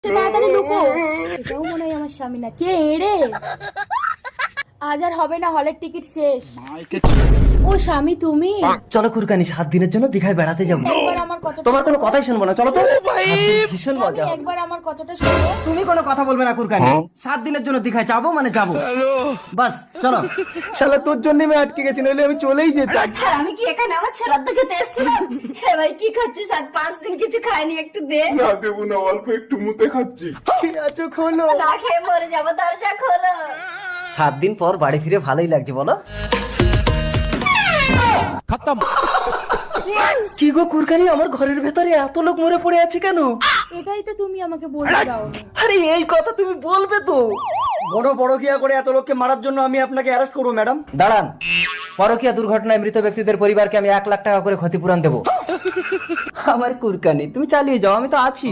তাড়াতাড়ি লুকো। এটাও মনে হয় আমার স্বামী না। কে রে? আজ আর হবে না, হলের টিকিট শেষ। ও স্বামী তুমি? চলো কুরকানি, 7 দিনের জন্য দীঘায় বেড়াতে যাবো। একবার আমার কথাটা তোমার কোনো শোনো। কথাই শুনবো না, চলো তো। 7 দিন ভীষণ স্বামী, মজা হবে। একবার আমার কথাটা শোনো। তুমি কোনো কথা বলবে না কুরকানি, 7 দিনের জন্য দীঘায় যাবো মানে যাবো, বাস চলো। শালা তোর জন্য আমি আটকে গেছি, নইলে আমি চলেই যেতাম। আর আমি কি এখানে আমার শ্রাদ্ধ খেতে এসেছিলাম? হ্যাঁ ভাই, কি খাচ্ছিস? আজ 5 দিন কিছু খাইনি, একটু দে। না দেবো না, অল্প একটু মুতে খাচ্ছি। ঠিক আছে খোলো। না খেয়ে মরে যাবো, দরজা খোলো। 7 দিন পর বাড়ি ফিরে ভালোই লাগছে বলো। কি গো কুরকানি, আমার ঘরের ভেতরে এত লোক মরে পড়ে আছে কেন? এটাই তো তুমি আমাকে বলতে দাওনি। আরে এই কথা তুমি বলবে তো। বড় পরকিয়া করে এত লোককে মারার জন্য আমি আপনাকে অ্যারেস্ট করবো ম্যাডাম। দাঁড়ান, পরকিয়া দুর্ঘটনায় মৃত ব্যক্তিদের পরিবারকে আমি 1 লাখ টাকা করে ক্ষতিপূরণ দেবো। আমার কুরকানি, তুমি চালিয়ে যাও, আমি তো আছি।